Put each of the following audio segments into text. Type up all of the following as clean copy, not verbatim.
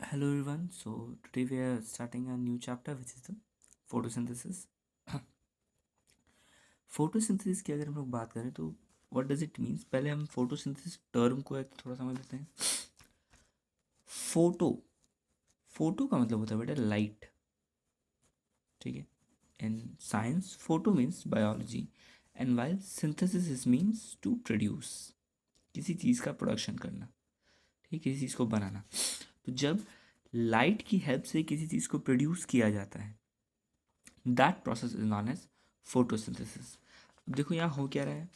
Hello everyone. So today we are starting a new chapter which is the photosynthesis. photosynthesis की अगर हम लोग बात करें तो what does it means? पहले हम photosynthesis टर्म को एक थोड़ा समझ लेते हैं. फोटो का मतलब होता है बेटा लाइट. ठीक है. In science, photo means biology, and while synthesis is means to produce, किसी चीज़ का प्रोडक्शन करना. ठीक, किसी चीज़ को बनाना. तो जब लाइट की हेल्प से किसी चीज़ को प्रोड्यूस किया जाता है, that process is known as photosynthesis. अब देखो यहाँ हो क्या रहा है,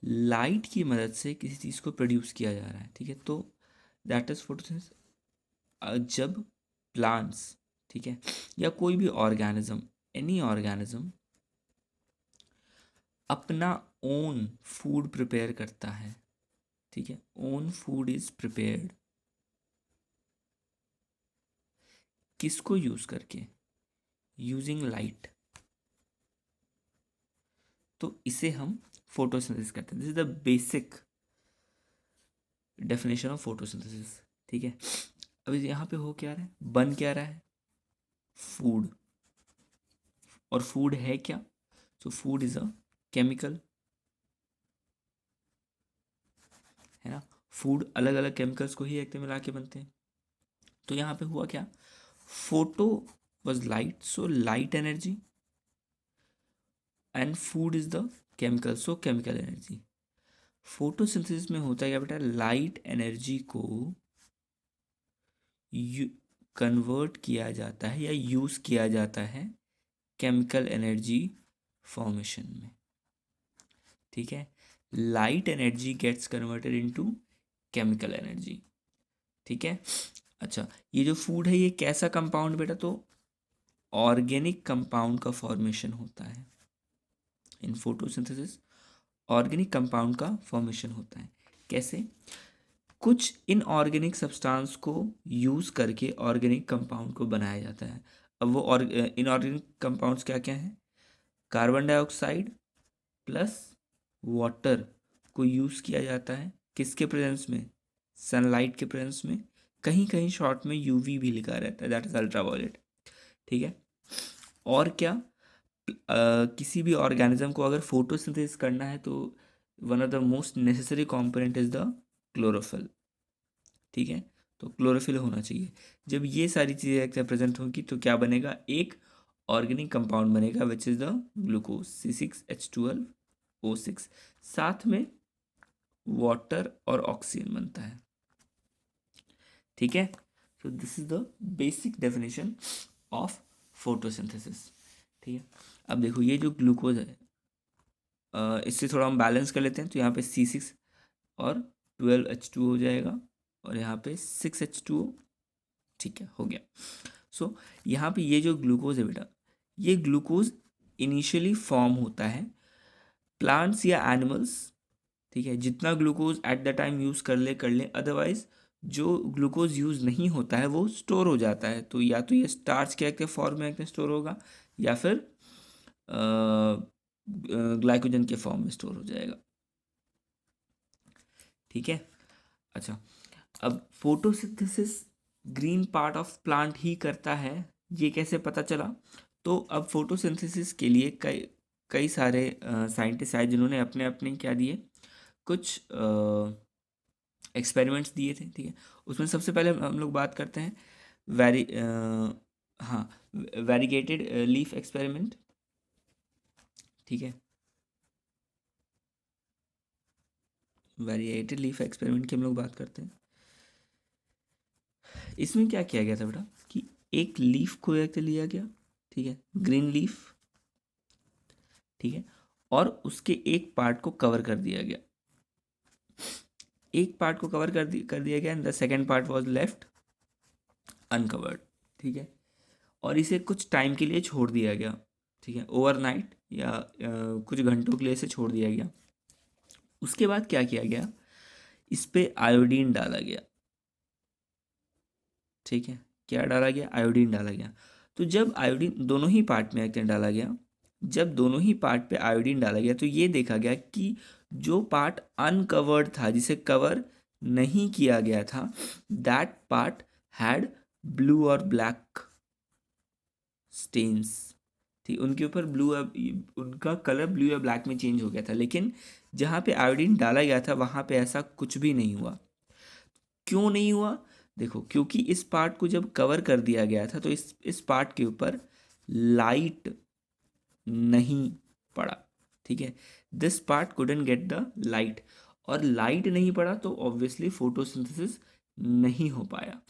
लाइट की मदद से किसी चीज़ को प्रोड्यूस किया जा रहा है. ठीक है, तो दैट इज फोटोसिंथेसिस. जब प्लांट्स, ठीक है, या कोई भी ऑर्गेनिज्म, एनी ऑर्गेनिज्म अपना ओन फूड प्रिपेयर करता है. ठीक है, ओन फूड इज प्रिपेयर्ड किसको यूज करके? Using light. तो इसे हम फोटोसिंथेसिस करते हैं. This is the basic definition of photosynthesis. ठीक है, अभी यहाँ पे हो क्या रहा है, बन क्या रहा है? फूड. और फूड है क्या? So food is a chemical, है ना. फूड अलग अलग केमिकल्स को ही एक मिला के बनते हैं. तो यहाँ पे हुआ क्या, photo was light, so light energy, and food is the chemical, so chemical energy. Photosynthesis में होता है क्या बेटा, लाइट एनर्जी को कन्वर्ट किया जाता है या यूज किया जाता है केमिकल एनर्जी फॉर्मेशन में. ठीक है, light energy gets converted into chemical energy. ठीक है. अच्छा, ये जो फूड है ये कैसा कंपाउंड बेटा, तो ऑर्गेनिक कंपाउंड का फॉर्मेशन होता है. इन फोटोसिंथेसिस ऑर्गेनिक कंपाउंड का फॉर्मेशन होता है. कैसे? कुछ इनऑर्गेनिक सब्सटेंस को यूज करके ऑर्गेनिक कंपाउंड को बनाया जाता है. अब वो इनऑर्गेनिक कंपाउंड्स क्या क्या हैं? कार्बन डाइऑक्साइड प्लस वाटर को यूज़ किया जाता है किसके प्रेजेंस में? सनलाइट के प्रेजेंस में. कहीं कहीं शॉर्ट में यूवी भी लिखा रहता है, दैट इज अल्ट्रावायलेट. ठीक है. और क्या, किसी भी ऑर्गेनिज्म को अगर फोटोसिंथेसिस करना है तो one of the most necessary component is the chlorophyll. ठीक है, तो क्लोरोफिल होना चाहिए. जब ये सारी चीज़ें एक प्रेजेंट होंगी तो क्या बनेगा, एक ऑर्गेनिक कंपाउंड बनेगा which is the glucose C6H12O6. साथ में वाटर और ऑक्सीजन बनता है. ठीक है, so this is the basic definition of photosynthesis. ठीक है, अब देखो ये जो ग्लूकोज है, इससे थोड़ा हम बैलेंस कर लेते हैं. तो यहाँ पे C6 और 12H2 हो जाएगा, और यहाँ पे 6H2O. ठीक है, हो गया. सो यहाँ पे ये जो ग्लूकोज है बेटा, ये ग्लूकोज इनिशियली फॉर्म होता है प्लांट्स या एनिमल्स. ठीक है, जितना glucose at the time use कर ले, अदरवाइज जो ग्लूकोज यूज़ नहीं होता है वो स्टोर हो जाता है. तो या तो ये स्टार्च के एक फॉर्म में स्टोर होगा, या फिर ग्लाइकोजन के फॉर्म में स्टोर हो जाएगा. ठीक है. अच्छा, अब photosynthesis green part of plant ही करता है, ये कैसे पता चला? तो अब फोटोसिंथेसिस के लिए कई कई सारे साइंटिस्ट आए जिन्होंने अपने अपने क्या दिए, कुछ एक्सपेरिमेंट्स दिए थे. ठीक है, उसमें सबसे पहले हम लोग बात करते हैं हाँ, वेरीगेटेड लीफ एक्सपेरिमेंट. ठीक है, वेरीगेटेड लीफ एक्सपेरिमेंट की हम लोग बात करते हैं. इसमें क्या किया गया था बेटा कि एक लीफ को एक लिया गया. ठीक है, ग्रीन लीफ. ठीक है, और उसके एक पार्ट को कवर कर दिया गया. एक पार्ट को कवर कर दिया गया, and the second part was left uncovered. ठीक है, और इसे कुछ टाइम के लिए छोड़ दिया गया. ठीक है, ओवरनाइट या कुछ घंटों के लिए इसे छोड़ दिया गया. उसके बाद क्या किया गया, इस पे आयोडीन डाला गया. ठीक है, क्या डाला गया, आयोडीन डाला गया. तो जब आयोडीन दोनों ही पार्ट में डाला गया, जब दोनों ही पार्ट पे आयोडीन डाला गया तो ये देखा गया कि जो पार्ट अनकवर्ड था, जिसे कवर नहीं किया गया था, दैट पार्ट हैड ब्लू और ब्लैक स्टेन्स, ठीक, उनके ऊपर ब्लू, उनका कलर ब्लू या ब्लैक में चेंज हो गया था, लेकिन जहाँ पे आयोडीन डाला गया था वहाँ पे ऐसा कुछ भी नहीं हुआ। क्यों नहीं हुआ? देखो, क्योंकि इस पार्ट को जब कवर कर दिया गया था तो इस पार्ट के ऊपर लाइट नहीं पड़ा, ठीक है, this part couldn't get the light, और लाइट नहीं पड़ा तो ऑब्वियसली फोटोसिंथेसिस नहीं हो पाया,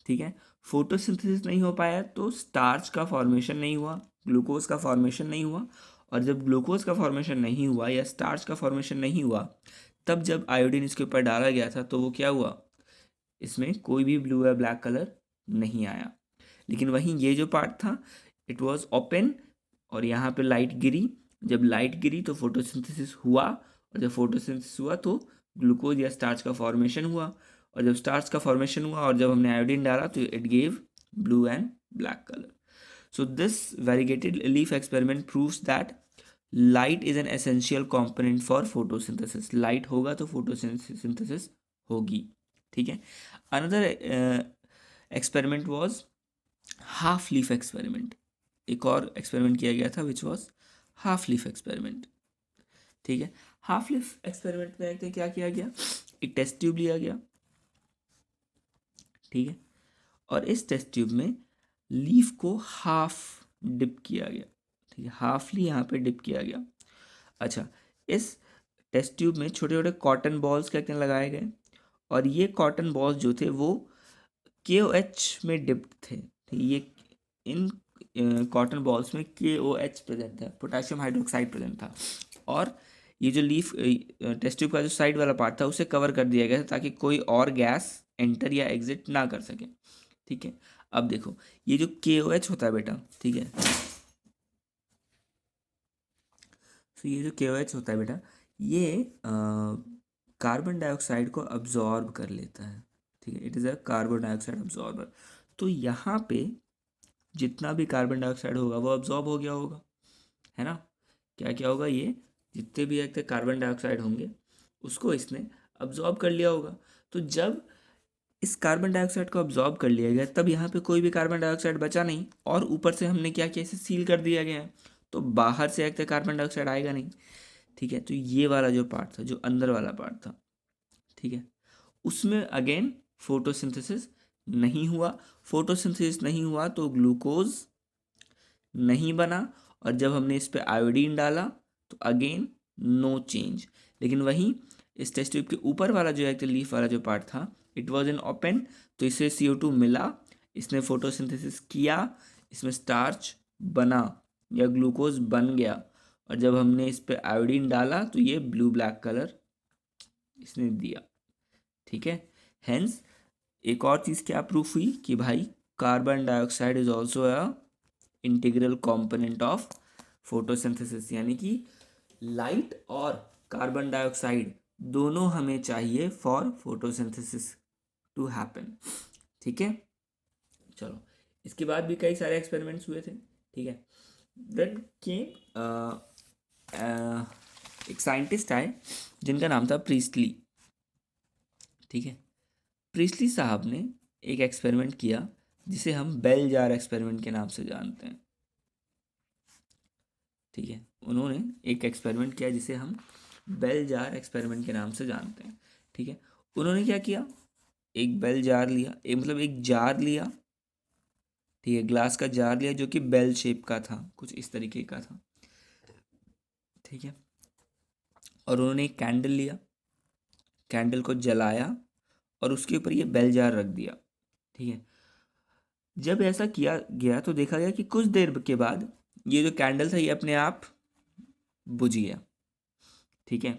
ठीक है। फोटोसिंथेसिस नहीं हो पाया तो स्टार्च का फॉर्मेशन नहीं हुआ, ग्लूकोज का फॉर्मेशन नहीं हुआ, और जब ग्लूकोज का फॉर्मेशन नहीं हुआ या स्टार्च का फॉर्मेशन नहीं हुआ, तब जब आयोडीन इसके ऊपर डाला गया था तो वो क्या हुआ, इसमें कोई भी ब्लू या ब्लैक कलर नहीं आया। लेकिन वहीं ये जो पार्ट था, इट वॉज ओपन, और यहाँ पे लाइट गिरी, जब लाइट गिरी तो फोटोसिंथेसिस हुआ, और जब फोटोसिंथेसिस हुआ तो ग्लूकोज या स्टार्च का फॉर्मेशन हुआ, और जब स्टार्च का फॉर्मेशन हुआ और जब हमने आयोडीन डाला तो it gave blue and black colour. So this variegated leaf experiment proves that light is an essential component for photosynthesis. Light होगा तो फोटोसिंथेसिस होगी, ठीक है। Another experiment was half leaf experiment. एक और एक्सपेरिमेंट किया गया था which was half leaf experiment, ठीक है। हाफ लीफ एक्सपेरिमेंट में क्या किया गया, एक टेस्ट ट्यूब लिया गया, ठीक है, और इस टेस्ट ट्यूब में लीफ को हाफ डिप किया गया, ठीक है, हाफली यहाँ पे डिप किया गया। अच्छा, इस टेस्ट ट्यूब में छोटे छोटे कॉटन बॉल्स क्या क्या लगाए गए, और ये कॉटन बॉल्स जो थे वो KOH में डिप्ड थे, ठीक, ये इन कॉटन बॉल्स में KOH प्रेजेंट था, पोटेशियम हाइड्रोक्साइड प्रेजेंट था, और ये जो लीफ टेस्ट ट्यूब का जो साइड वाला पार्ट था उसे कवर कर दिया गया था ताकि कोई और गैस एंटर या एग्जिट ना कर सके, ठीक है। अब देखो, ये जो KOH होता है बेटा, ठीक है, तो ये जो KOH होता है बेटा, ये कार्बन डाइऑक्साइड को अब्जॉर्ब कर लेता है, ठीक है, it is a carbon dioxide absorber. तो यहाँ पे जितना भी कार्बन डाइऑक्साइड होगा वो अब्जॉर्ब हो गया होगा, है ना। क्या क्या होगा, ये जितने भी एक कार्बन डाइऑक्साइड होंगे उसको इसने अब्जॉर्ब कर लिया होगा। तो जब इस कार्बन डाइऑक्साइड को अब्जॉर्ब कर लिया गया तब यहाँ पे कोई भी कार्बन डाइऑक्साइड बचा नहीं, और ऊपर से हमने क्या किया, इसे सील कर दिया गया है, तो बाहर से एक कार्बन डाइऑक्साइड आएगा नहीं, ठीक है। तो ये वाला जो पार्ट था, जो अंदर वाला पार्ट था, ठीक है, उसमें अगेन फोटोसिंथेसिस नहीं हुआ। फोटोसिंथेसिस नहीं हुआ तो ग्लूकोज नहीं बना, और जब हमने इस पे आयोडीन डाला तो अगेन नो चेंज। लेकिन वहीं इस टेस्ट ट्यूब के ऊपर वाला जो है लीफ वाला जो पार्ट था, इट वॉज इन ओपन, तो इसे CO2 मिला, इसने फोटोसिंथेसिस किया, इसमें स्टार्च बना या ग्लूकोज बन गया, और जब हमने इस पे आयोडीन डाला तो ये ब्लू ब्लैक कलर इसने दिया, ठीक है। हेंस एक और चीज़ क्या प्रूफ हुई कि भाई carbon dioxide is also a integral component of photosynthesis, यानी कि लाइट और कार्बन डाइऑक्साइड दोनों हमें चाहिए फॉर फोटोसिंथेसिस टू हैपन, ठीक है। चलो, इसके बाद भी कई सारे एक्सपेरिमेंट्स हुए थे, ठीक है। देन केम एक साइंटिस्ट आए जिनका नाम था प्रीस्टली, ठीक है। प्रीस्टली साहब ने एक एक्सपेरिमेंट किया जिसे हम बेल जार एक्सपेरिमेंट के नाम से जानते हैं, ठीक है। उन्होंने एक एक्सपेरिमेंट किया जिसे हम बेल जार एक्सपेरिमेंट के नाम से जानते हैं, ठीक है। उन्होंने क्या किया, एक बेल जार लिया, मतलब एक जार लिया, ठीक है, ग्लास का जार लिया जो कि बेल शेप का था, कुछ इस तरीके का था, ठीक है। और उन्होंने एक कैंडल लिया, कैंडल को जलाया और उसके ऊपर ये बेल जार रख दिया, ठीक है। जब ऐसा किया गया तो देखा गया कि कुछ देर के बाद ये जो कैंडल था ये अपने आप बुझ गया, ठीक है।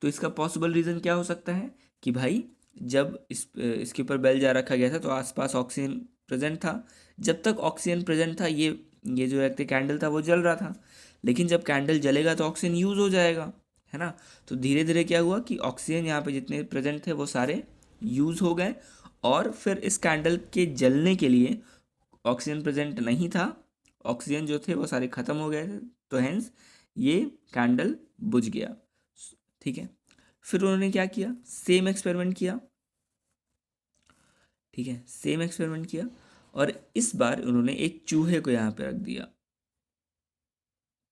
तो इसका पॉसिबल रीज़न क्या हो सकता है कि भाई जब इसके ऊपर बेल जार रखा गया था तो आसपास ऑक्सीजन प्रेजेंट था, जब तक ऑक्सीजन प्रेजेंट था ये जो एक कैंडल था वो जल रहा था, लेकिन जब कैंडल जलेगा तो ऑक्सीजन यूज़ हो जाएगा, है ना। तो धीरे धीरे क्या हुआ कि ऑक्सीजन यहाँ पे जितने प्रेजेंट थे वो सारे यूज़ हो गए, और फिर इस कैंडल के जलने के लिए ऑक्सीजन प्रेजेंट नहीं था, ऑक्सीजन जो थे वो सारे ख़त्म हो गए थे, तो हेंस ये कैंडल बुझ गया, ठीक है। फिर उन्होंने क्या किया, सेम एक्सपेरिमेंट किया, ठीक है, सेम एक्सपेरिमेंट किया और इस बार उन्होंने एक चूहे को यहाँ पे रख दिया।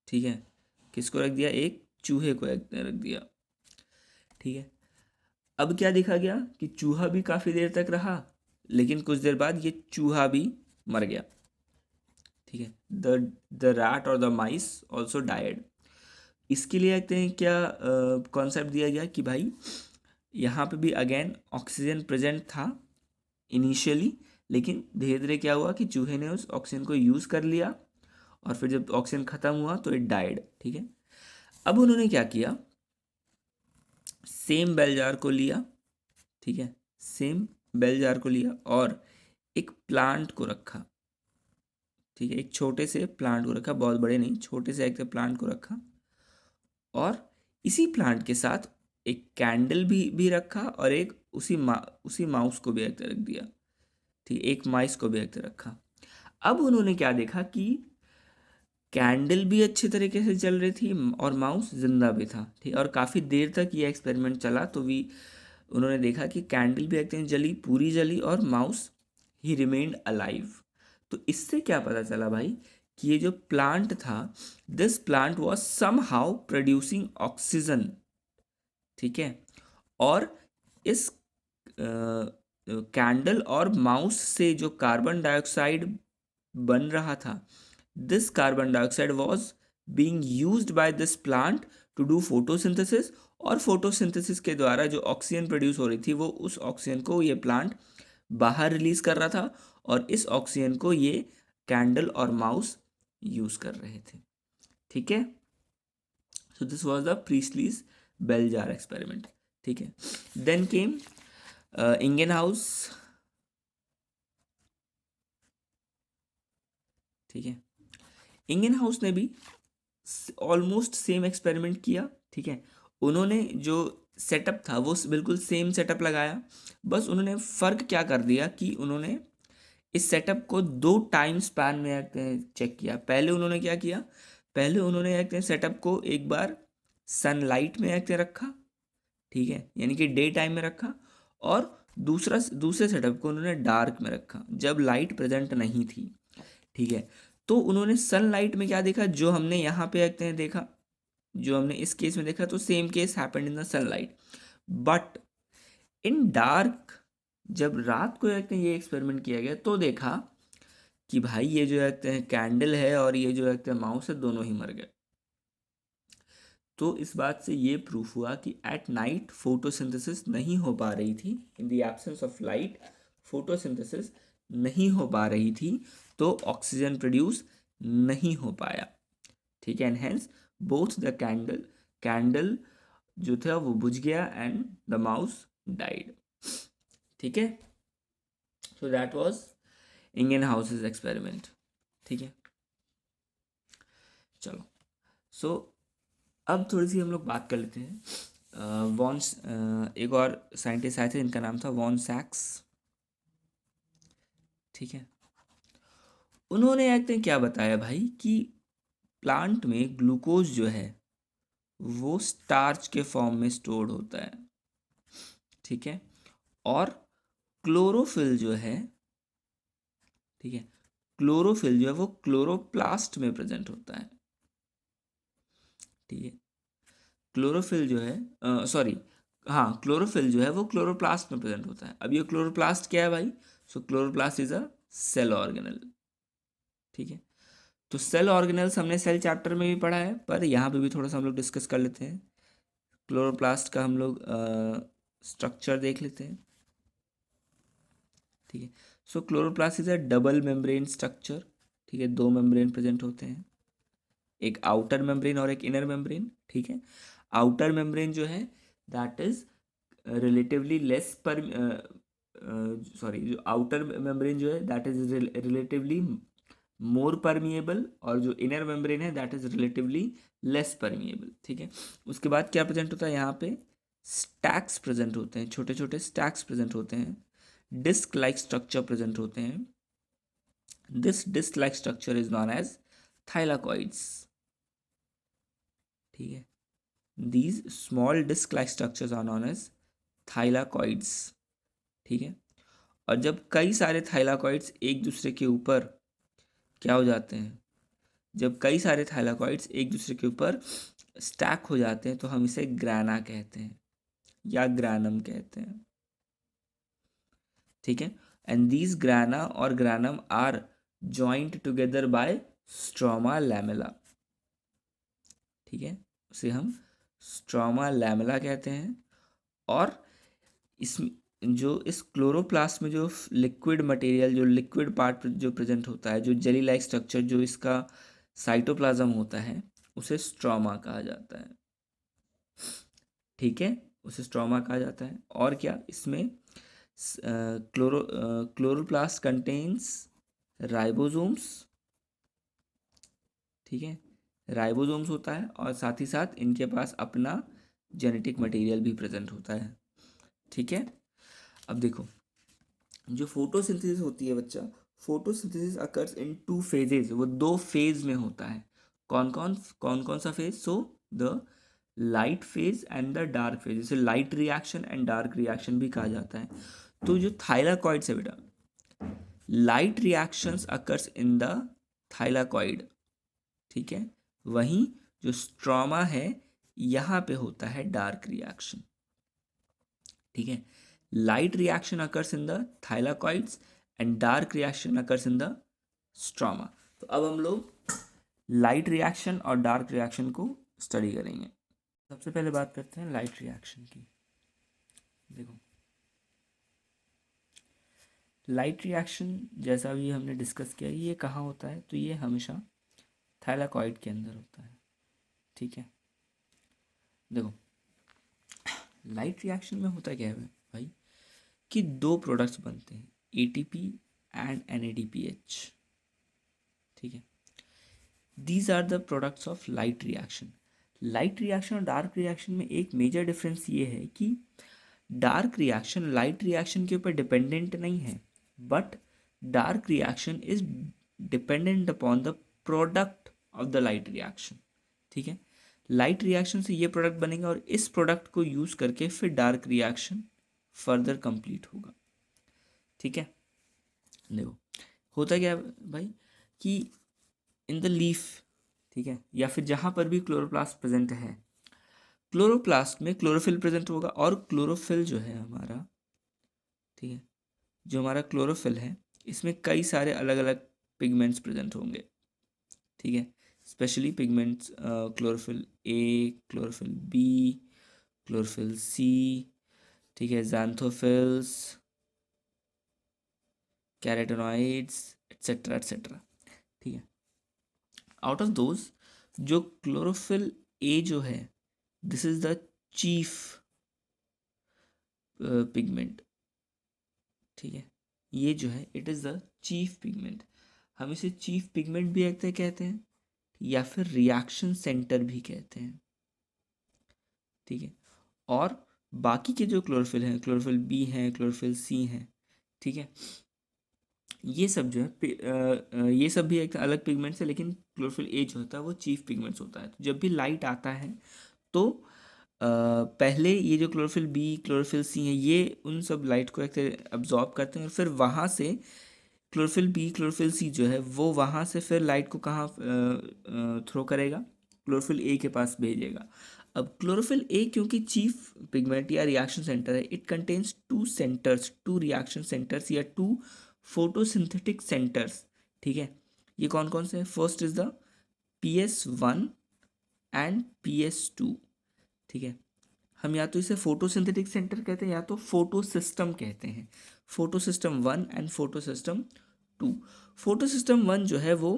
ठीक है, किसको रख दिया? एक चूहे को रख दिया। ठीक है, अब क्या देखा गया कि चूहा भी काफ़ी देर तक रहा, लेकिन कुछ देर बाद ये चूहा भी मर गया। ठीक है, द रैट और द माइस ऑल्सो डायड। इसके लिए कहते हैं क्या कॉन्सेप्ट दिया गया कि भाई यहाँ पे भी अगेन ऑक्सीजन प्रेजेंट था इनिशियली, लेकिन धीरे धीरे क्या हुआ कि चूहे ने उस ऑक्सीजन को यूज़ कर लिया और फिर जब ऑक्सीजन ख़त्म हुआ तो इट डाइड। ठीक है, अब उन्होंने क्या किया, सेम बेल जार को लिया। ठीक है, सेम बेल जार को लिया और एक प्लांट को रखा। ठीक है, एक छोटे से प्लांट को रखा, बहुत बड़े नहीं, छोटे से एक प्लांट को रखा और इसी प्लांट के साथ एक कैंडल भी रखा और एक उसी माउस को भी एक रख दिया। ठीक, एक माइस को भी एक रखा। अब उन्होंने क्या देखा कि कैंडल भी अच्छे तरीके से जल रही थी और माउस जिंदा भी था। ठीक, और काफ़ी देर तक ये एक्सपेरिमेंट चला तो भी उन्होंने देखा कि कैंडल भी एक जली, पूरी जली और माउस ही रिमेन्ड अलाइव। तो इससे क्या पता चला भाई कि ये जो प्लांट था, this plant was somehow producing oxygen. ठीक है, और इस कैंडल और माउस से जो कार्बन डाइऑक्साइड बन रहा था, this carbon dioxide was being used by this plant to do photosynthesis, और फोटोसिंथेसिस के द्वारा जो ऑक्सीजन प्रोड्यूस हो रही थी वो उस ऑक्सीजन को ये प्लांट बाहर रिलीज कर रहा था और इस ऑक्सीजन को ये कैंडल और माउस यूज कर रहे थे। ठीक है, so this was the Priestley's bell jar experiment. ठीक है, देन केम इंगेनहाउस। ठीक है, इंगेनहाउस ने भी ऑलमोस्ट सेम एक्सपेरिमेंट किया। ठीक है, उन्होंने जो सेटअप था वो बिल्कुल सेम सेटअप लगाया, बस उन्होंने फ़र्क क्या कर दिया कि उन्होंने इस सेटअप को दो टाइम स्पैन में चेक किया। पहले उन्होंने क्या किया, पहले उन्होंने सेटअप को एक बार सनलाइट में रखा। ठीक है, यानी कि डे टाइम में रखा, और दूसरे सेटअप को उन्होंने डार्क में रखा जब लाइट प्रेजेंट नहीं थी। ठीक है, तो उन्होंने सनलाइट में क्या देखा, जो हमने यहाँ पे देखा, जो हमने इस केस में देखा, तो same case happened in the sunlight. But in dark, जब रात को ये एक्सपेरिमेंट किया गया तो देखा कि भाई ये जो कैंडल है और ये जो माउस है, दोनों ही मर गए। तो इस बात से ये प्रूफ हुआ कि एट नाइट फोटोसिंथेसिस नहीं हो पा रही थी, in the absence of light photosynthesis नहीं हो पा रही थी, तो ऑक्सीजन प्रोड्यूस नहीं हो पाया। ठीक है, and hence both the candle जो था वो बुझ गया एंड द माउस डाइड। ठीक है, सो दैट वाज इंगेनहाउसेस एक्सपेरिमेंट। ठीक है, चलो, सो अब थोड़ी सी हम लोग बात कर लेते हैं वॉन्स, एक और साइंटिस्ट आए थे इनका नाम था वॉन सैक्स। ठीक है, उन्होंने क्या बताया भाई कि प्लांट में ग्लूकोज जो है वो स्टार्च के फॉर्म में स्टोर्ड होता है। ठीक है, और क्लोरोफिल जो है, ठीक है, क्लोरोफिल जो है वो क्लोरोप्लास्ट में प्रेजेंट होता है। ठीक है, क्लोरोफिल जो है सॉरी हाँ, क्लोरोफिल जो है वो क्लोरोप्लास्ट में प्रेजेंट होता है। अब ये क्लोरोप्लास्ट क्या है भाई? So chloroplast is a cell organelle. ठीक है, तो सेल ऑर्गेनल्स हमने सेल चैप्टर में भी पढ़ा है, पर यहाँ पे भी थोड़ा सा हम लोग डिस्कस कर लेते हैं। क्लोरोप्लास्ट का हम लोग स्ट्रक्चर देख लेते हैं। ठीक है, so chloroplast is a double membrane structure. ठीक है, दो मेम्ब्रेन प्रेजेंट होते हैं, एक आउटर मेम्ब्रेन और एक इनर मेम्ब्रेन। ठीक है, आउटर मेम्ब्रेन जो है दैट इज रिलेटिवली लेस पर सॉरी, जो आउटर मेम्ब्रेन जो है that is relatively more permeable, और जो इनर मेम्ब्रेन है that is relatively less permeable. ठीक है, उसके बाद क्या प्रेजेंट होता है, यहाँ पे स्टैक्स प्रेजेंट होते हैं, छोटे छोटे स्टैक्स प्रेजेंट होते हैं, डिस्क लाइक स्ट्रक्चर प्रेजेंट होते हैं। This disc like structure is known as thylakoids. ठीक है, these small disc like structures are known as thylakoids। ठीक है, और जब कई सारे थाइलाकॉइड्स एक दूसरे के ऊपर क्या हो जाते हैं, जब कई सारे थाइलाकॉइड्स एक दूसरे के ऊपर स्टैक हो जाते हैं तो हम इसे ग्राना कहते हैं या ग्रानम कहते हैं। ठीक है, एंड दीज ग्राना और granum are joint together by stroma lamella. ठीक है, उसे हम स्ट्रोमा लैमेला कहते हैं। और इसमें जो इस क्लोरोप्लास्ट में जो लिक्विड मटेरियल, जो लिक्विड पार्ट जो प्रेजेंट होता है, जो जेली लाइक स्ट्रक्चर जो इसका साइटोप्लाज्म होता है, उसे स्ट्रोमा कहा जाता है। ठीक है, उसे स्ट्रोमा कहा जाता है। और क्या, इसमें क्लोरोप्लास्ट कंटेन्स राइबोसोम्स। ठीक है, राइबोसोम्स होता है और साथ ही साथ इनके पास अपना जेनेटिक मटेरियल भी प्रेजेंट होता है। ठीक है, अब देखो जो फोटोसिंथेसिस होती है बच्चा, फोटोसिंथेसिस अकर्स इन 2 फेजेस, वो 2 फेज में होता है। कौन कौन सा phase? So the light phase and the dark phase, जिसे light reaction and dark reaction भी कहा जाता है। तो जो थाइलाकॉइड्स है बेटा, light reactions occurs in the thylakoid. ठीक है, वहीं जो स्ट्रोमा है यहाँ पे होता है डार्क रिएक्शन। ठीक है, light reaction occurs in the thylakoids and dark reaction occurs in the stroma. तो अब हम लोग लाइट रिएक्शन और डार्क रिएक्शन को स्टडी करेंगे। सबसे पहले बात करते हैं लाइट रिएक्शन की। देखो लाइट रिएक्शन जैसा भी हमने डिस्कस किया, ये कहाँ होता है? तो ये हमेशा थाइलाकॉइड के अंदर होता है। ठीक है, देखो लाइट रिएक्शन में होता क्या है भाई, कि 2 प्रोडक्ट्स बनते हैं, एटीपी एंड NADPH। ठीक है, these are the products of light reaction. Light reaction और डार्क रिएक्शन में एक मेजर डिफरेंस ये है कि डार्क रिएक्शन लाइट रिएक्शन के ऊपर डिपेंडेंट नहीं है, but dark reaction is dependent upon the product of the light reaction. ठीक है, लाइट रिएक्शन से ये प्रोडक्ट बनेगा और इस प्रोडक्ट को यूज करके फिर डार्क रिएक्शन फर्दर कंप्लीट होगा। ठीक है, देखो होता क्या है भाई कि इन द लीफ, ठीक है, या फिर जहाँ पर भी क्लोरोप्लास्ट प्रेजेंट है, क्लोरोप्लास्ट में क्लोरोफिल प्रेजेंट होगा। और क्लोरोफिल जो है हमारा, ठीक है, जो हमारा क्लोरोफिल है, इसमें कई सारे अलग अलग पिगमेंट्स प्रेजेंट होंगे। ठीक है, specially pigments chlorophyll A, chlorophyll B, chlorophyll C, ठीक है, ज़ैंथोफिल्स, कैरोटेनॉइड्स, एट्सेट्रा एट्सेट्रा। ठीक है, आउट ऑफ दोज जो क्लोरोफिल ए जो है, this is the chief pigment. ठीक है, ये जो है it is the chief pigment. हम इसे चीफ पिगमेंट भी कहते हैं या फिर रिएक्शन सेंटर भी कहते हैं। ठीक है, और बाकी के जो क्लोरोफिल हैं, क्लोरोफिल बी हैं, क्लोरोफिल सी हैं, ठीक है, ये सब जो है ये सब भी एक अलग पिगमेंट्स है, लेकिन क्लोरोफिल ए जो होता है वो चीफ पिगमेंट्स होता है। तो जब भी लाइट आता है तो पहले ये जो क्लोरोफिल बी, क्लोरोफिल सी है, ये उन सब लाइट को एक अब्जॉर्ब करते हैं और फिर वहाँ से क्लोरोफिल बी, क्लोरोफिल सी जो है वो वहाँ से फिर लाइट को कहाँ थ्रो करेगा? क्लोरोफिल ए के पास भेजेगा। अब क्लोरोफिल ए क्योंकि चीफ पिगमेंट या रिएक्शन सेंटर है, it contains 2 centres, 2 reaction centres या 2 फोटोसिंथेटिक सेंटर्स। ठीक है, ये कौन कौन से हैं? First is the PS1 and PS2। ठीक है, हम या तो इसे फोटोसिंथेटिक सेंटर कहते हैं या तो फोटो सिस्टम कहते हैं। Photo system 1 and photo system 2। Photo system 1 जो है वो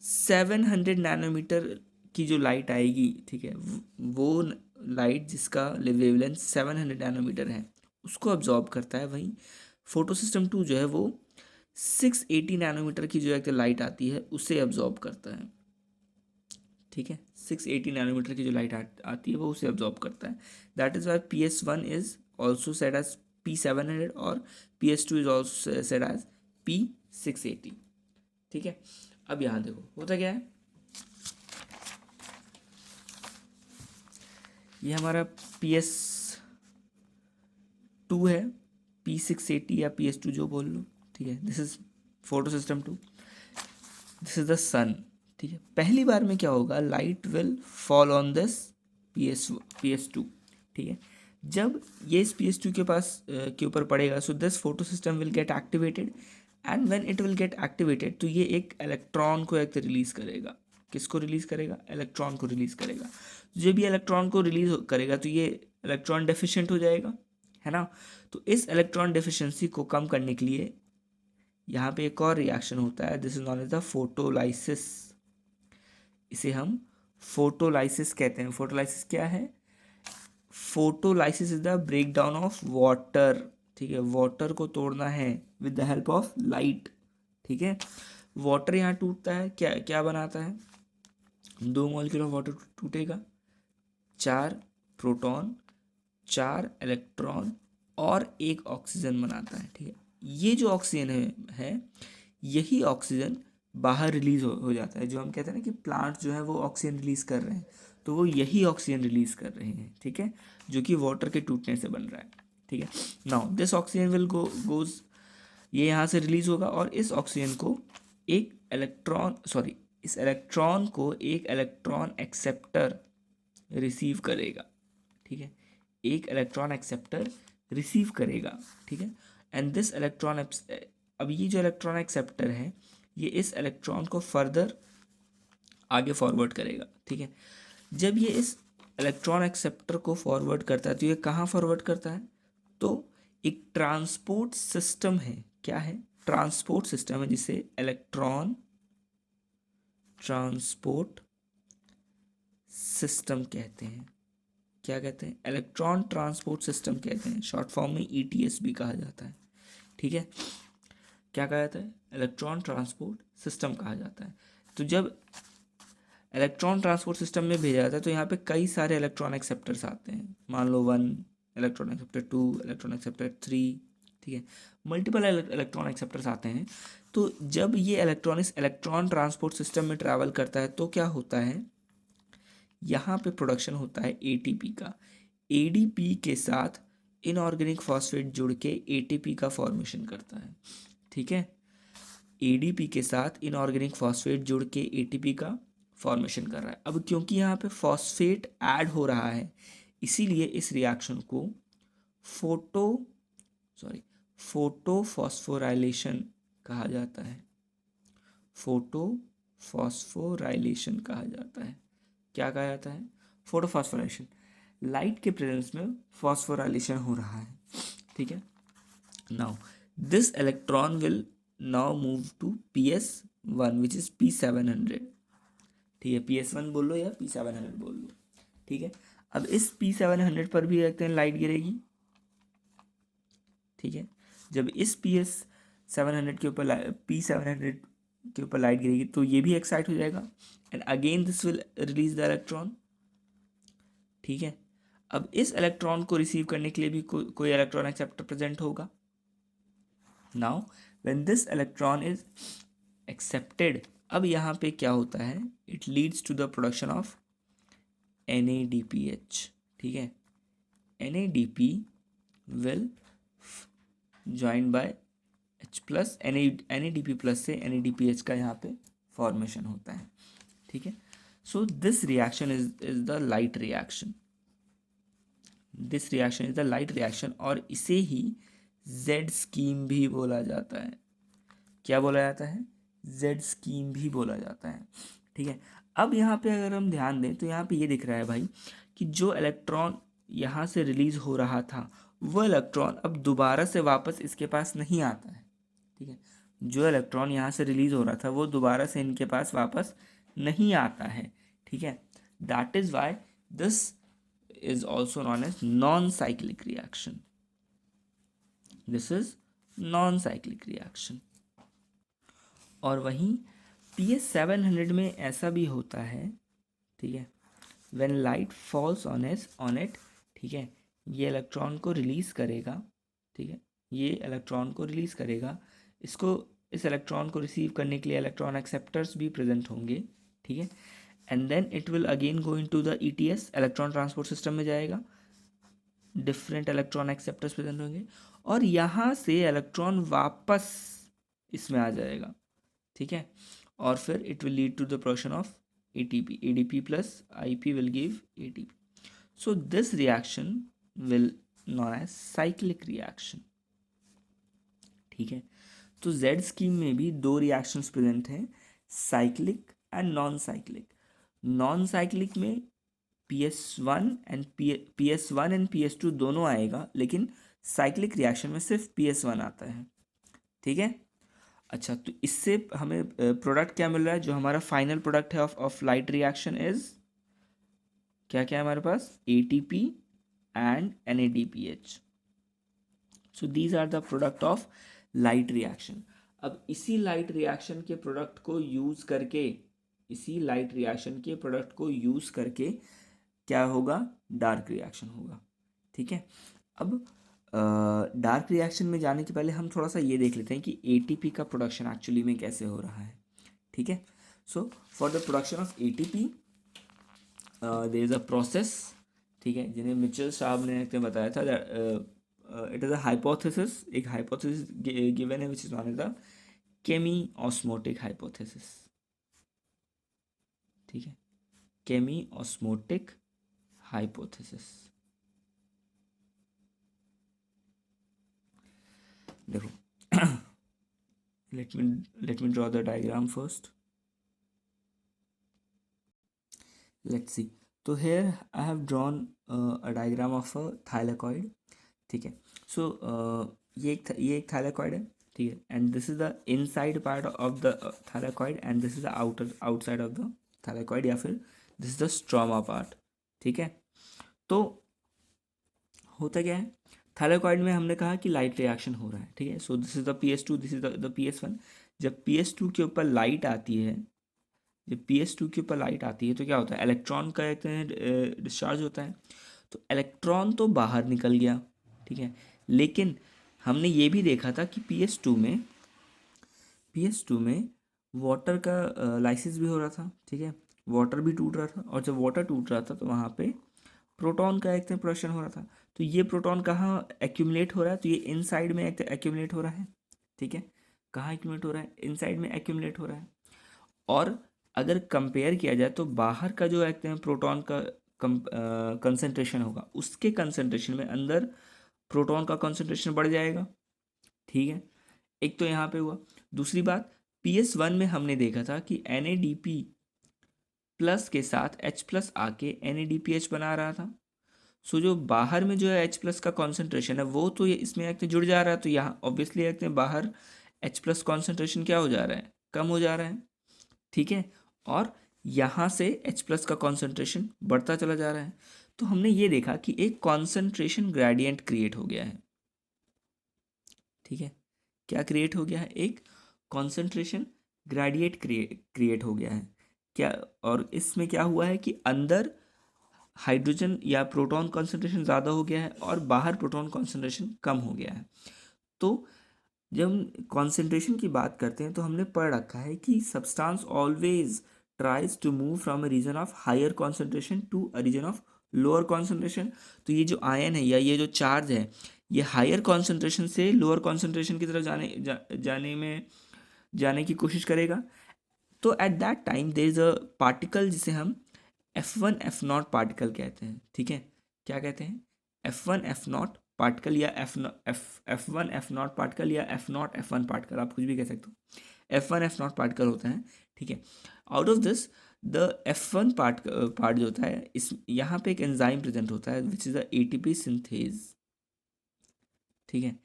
700 नैनोमीटर की जो लाइट आएगी, ठीक है, वो लाइट जिसका वेवलेंथ 700 नैनोमीटर है उसको अब्जॉर्ब करता है। वहीं फोटो सिस्टम 2 जो है वो 680 नैनोमीटर की जो एक लाइट आती है उसे अब्जॉर्ब करता है। ठीक है, 680 नैनोमीटर की जो लाइट आती है वो उसे अब्जॉर्ब करता है। That is why PS1 is also said as P700 और PS2 is also said as P680। ठीक है, अब यहाँ देखो होता क्या है, ये हमारा PS2 है, P680 या PS2 जो बोल लो, ठीक है। This is photo system 2, this is the sun, ठीक है। पहली बार में क्या होगा, light will fall on this PS2, ठीक है। जब ये इस PS2 के पास के ऊपर पड़ेगा, so this photo system will get activated, and when it will get activated, तो ये एक इलेक्ट्रॉन को एक रिलीज करेगा। किसको रिलीज करेगा, इलेक्ट्रॉन को रिलीज करेगा। जब ये इलेक्ट्रॉन को रिलीज करेगा तो ये इलेक्ट्रॉन डेफिशिएंट हो जाएगा, है ना। तो इस इलेक्ट्रॉन डेफिशिएंसी को कम करने के लिए यहाँ पे एक और रिएक्शन होता है, this is known as the photolysis. इसे हम फोटोलाइसिस कहते हैं। फोटोलाइसिस क्या है, photolysis is the break down of water, ठीक है। वाटर को तोड़ना है with the help of light, ठीक है। वाटर यहाँ टूटता है, क्या क्या बनाता है, 2 मॉलिक्यूल ऑफ वाटर टूटेगा, 4 प्रोटॉन, 4 इलेक्ट्रॉन और 1 ऑक्सीजन बनाता है, ठीक है। ये जो ऑक्सीजन है यही ऑक्सीजन बाहर रिलीज हो जाता है। जो हम कहते हैं ना कि प्लांट जो है वो ऑक्सीजन रिलीज कर रहे हैं, तो वो यही ऑक्सीजन रिलीज कर रहे हैं, ठीक है, जो कि वाटर के टूटने से बन रहा है, ठीक है। Now this oxygen will goes, ये यहाँ से रिलीज होगा और इस ऑक्सीजन को एक इस इलेक्ट्रॉन को एक इलेक्ट्रॉन एक्सेप्टर रिसीव करेगा, ठीक है। एक इलेक्ट्रॉन एक्सेप्टर रिसीव करेगा, ठीक है। एंड दिस इलेक्ट्रॉन, अब ये जो इलेक्ट्रॉन एक्सेप्टर है ये इस इलेक्ट्रॉन को फर्दर आगे फॉरवर्ड करेगा, ठीक है। जब ये इस इलेक्ट्रॉन एक्सेप्टर को फॉरवर्ड करता है तो ये कहाँ फॉरवर्ड करता है, तो एक ट्रांसपोर्ट सिस्टम है। क्या है, ट्रांसपोर्ट सिस्टम है, जिसे इलेक्ट्रॉन ट्रांसपोर्ट सिस्टम कहते हैं। क्या कहते हैं, इलेक्ट्रॉन ट्रांसपोर्ट सिस्टम कहते हैं। शॉर्ट फॉर्म में ETS भी कहा जाता है, ठीक है। क्या कहा जाता है, इलेक्ट्रॉन ट्रांसपोर्ट सिस्टम कहा जाता है। तो जब इलेक्ट्रॉन ट्रांसपोर्ट सिस्टम में भेजा जाता है तो यहाँ पे कई सारे इलेक्ट्रॉन एक्सेप्टर्स आते हैं। मान लो 1 इलेक्ट्रॉन एक्सेप्टर, 2 इलेक्ट्रॉन एक्सेप्टर, 3, ठीक है, मल्टीपल इलेक्ट्रॉन एक्सेप्टर्स आते हैं। तो जब ये इलेक्ट्रॉन इस इलेक्ट्रॉन ट्रांसपोर्ट सिस्टम में ट्रैवल करता है तो क्या होता है, यहाँ पे प्रोडक्शन होता है ATP का। ADP के साथ इनऑर्गेनिक फॉस्फेट जुड़ के ATP का फॉर्मेशन करता है, ठीक है। ADP के साथ इनऑर्गेनिक फॉस्फेट जुड़ के ATP का फॉर्मेशन कर रहा है। अब क्योंकि यहाँ पे फॉस्फेट ऐड हो रहा है, इसीलिए इस रिएक्शन को फोटोफॉस्फोराइलेशन कहा जाता है। फोटोफॉस्फोराइलेशन कहा जाता है। क्या कहा जाता है, फोटोफॉस्फोराइलेशन। लाइट के प्रेजेंस में फॉस्फोराइलेशन हो रहा है, ठीक है। Now this electron will now move to PS1 which is P700, ठीक है। PS1 बोल लो या P700 बोल लो, ठीक है। अब इस P700 पर भी देखते हैं लाइट गिरेगी, ठीक है। जब इस P700 के ऊपर P700 के ऊपर लाइट गिरेगी तो ये भी एक्साइट हो जाएगा, and again this will release the electron, ठीक है। अब इस इलेक्ट्रॉन को रिसीव करने के लिए भी कोई इलेक्ट्रॉन एक्सेप्टर प्रेजेंट होगा। Now when this electron is accepted, अब यहाँ पे क्या होता है, it leads to the production of NADPH, ठीक है। NADP will join by H plus, NADP plus से NADPH का यहाँ पे फॉर्मेशन होता है, ठीक है। So this reaction is the light reaction, this reaction is the light reaction, और इसे ही Z स्कीम भी बोला जाता है। क्या बोला जाता है, Z स्कीम भी बोला जाता है, ठीक है। अब यहाँ पे अगर हम ध्यान दें तो यहाँ पे ये दिख रहा है भाई कि जो इलेक्ट्रॉन यहाँ से रिलीज हो रहा था वो इलेक्ट्रॉन अब दोबारा से वापस इसके पास नहीं आता है, ठीक है। जो इलेक्ट्रॉन यहाँ से रिलीज हो रहा था वो दोबारा से इनके पास वापस नहीं आता है, ठीक है। That is why this is also known as non cyclic reaction, this is non cyclic reaction. और वहीं PS700 में ऐसा भी होता है, ठीक है। When light falls on it, ठीक है, ये इलेक्ट्रॉन को रिलीज करेगा, ठीक है, ये इलेक्ट्रॉन को रिलीज करेगा। इस इलेक्ट्रॉन को रिसीव करने के लिए इलेक्ट्रॉन एक्सेप्टर्स भी प्रेजेंट होंगे, ठीक है। And then it will again go into the ETS, electron transport system में जाएगा, डिफरेंट इलेक्ट्रॉन एक्सेप्टर्स प्रेजेंट होंगे, और यहाँ से इलेक्ट्रॉन वापस इसमें आ जाएगा, ठीक है, और फिर it will lead to the production of ATP. ADP plus IP will give ATP. So this reaction will known as cyclic reaction, ठीक है. तो जेड स्कीम में भी दो रिएक्शंस प्रेजेंट हैं, cyclic and non cyclic. Non cyclic में PS1 and PS2 दोनों आएगा, लेकिन साइक्लिक रिएक्शन में सिर्फ PS1 आता है, ठीक है. अच्छा, तो इससे हमें प्रोडक्ट क्या मिल रहा है, जो हमारा फाइनल प्रोडक्ट है ऑफ लाइट रिएक्शन इज क्या क्या है हमारे पास, ATP and NADPH. So these are the product of light reaction. अब इसी लाइट रिएक्शन के प्रोडक्ट को यूज़ करके, क्या होगा, डार्क रिएक्शन होगा, ठीक है. अब डार्क रिएक्शन में जाने के पहले हम थोड़ा सा ये देख लेते हैं कि ATP का प्रोडक्शन एक्चुअली में कैसे हो रहा है, ठीक है. So for the production of ATP there is a process, ठीक है, जिन्हें मिचेल साहब ने बताया था. इट इज़ अ हाइपोथेसिस, एक हाइपोथेसिस गिवन है which is known as the chemiosmotic hypothesis, ठीक है, केमी ऑस्मोटिक हाइपोथेसिस. देखो, let me draw the diagram first. Let's see. So here I have drawn a diagram of a thylakoid, ठीक है. सो ये एक thylakoid है, ठीक है, and this is the inside part of the thylakoid and this is the outside of the thylakoid, या फिर this is the stroma part, ठीक है. तो होता क्या है, थायलाकॉइड में हमने कहा कि लाइट रिएक्शन हो रहा है, ठीक है. So this is the PS2, this is the PS1. जब PS2 के ऊपर लाइट आती है, तो क्या होता है, इलेक्ट्रॉन का एक डिस्चार्ज होता है. तो इलेक्ट्रॉन तो बाहर निकल गया, ठीक है, लेकिन हमने ये भी देखा था कि PS2 में वाटर का लाइसिस भी हो रहा था, ठीक है, वाटर भी टूट रहा था. और जब वाटर टूट रहा था तो वहाँ पे प्रोटॉन का एक प्रोडक्शन हो रहा था. तो ये प्रोटॉन कहाँ एक्यूमुलेट हो रहा है, तो ये इनसाइड में एक्यूमुलेट हो रहा है, ठीक है. कहाँ एक्यूमुलेट हो रहा है, इनसाइड में एक्यूमुलेट हो रहा है. और अगर कंपेयर किया जाए तो बाहर का जो प्रोटॉन का कंसंट्रेशन होगा, उसके कंसंट्रेशन में अंदर प्रोटॉन का कंसंट्रेशन बढ़ जाएगा, ठीक है. एक तो यहाँ पे हुआ. दूसरी बात, PS1 में हमने देखा था कि NADP प्लस के साथ H+ आके NADPH बना रहा था. सो जो बाहर में जो है H+ का कॉन्सेंट्रेशन है वो तो ये इसमें जुड़ जा रहा है. तो यहाँ ऑब्वियसली बाहर H+ कॉन्सेंट्रेशन क्या हो जा रहा है, कम हो जा रहा है, ठीक है. और यहाँ से H+ का कॉन्सेंट्रेशन बढ़ता चला जा रहा है. तो हमने ये देखा कि एक कॉन्सेंट्रेशन ग्रेडियंट क्रिएट हो गया है, ठीक है. क्या क्रिएट हो गया है, एक कॉन्सेंट्रेशन ग्रेडियंट क्रिएट हो गया है क्या. और इसमें क्या हुआ है कि अंदर हाइड्रोजन या प्रोटॉन कॉन्सेंट्रेशन ज़्यादा हो गया है और बाहर प्रोटॉन कॉन्सेंट्रेशन कम हो गया है. तो जब हम कॉन्सेंट्रेशन की बात करते हैं तो हमने पढ़ रखा है कि substance always tries to move from a region of higher concentration to a region of lower concentration. तो ये जो आयन है या ये जो चार्ज है, ये हायर कॉन्सेंट्रेशन से लोअर कॉन्सेंट्रेशन की तरफ जाने की कोशिश करेगा. तो at that time there is a particle जिसे हम F1 F0 पार्टिकल कहते हैं, ठीक है. क्या कहते हैं, F1 F0 पार्टिकल या F1 F0 पार्टिकल या F0 F1 पार्टिकल, आप कुछ भी कह सकते हो. F1 F0 पार्टिकल होता है, ठीक है. Out of this the F1 part जो होता है, इस यहाँ पे एक एंजाइम प्रेजेंट होता है which is the ATP synthase, ठीक है.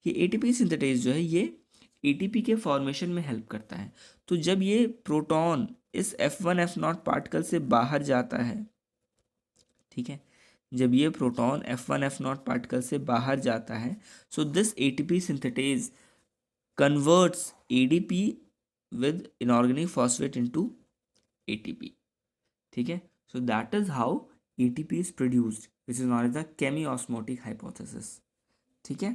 ये ATP सिंथेटेज जो है ये ATP के फॉर्मेशन में हेल्प करता है. तो जब ये प्रोटॉन इस F1 F0 पार्टिकल से बाहर जाता है, ठीक है, जब ये प्रोटॉन F1 F0 पार्टिकल से बाहर जाता है, so this ATP synthetase converts ADP with inorganic phosphate into ATP, ठीक है. So that is how ATP is produced, which is known as the chemiosmotic hypothesis, ठीक है.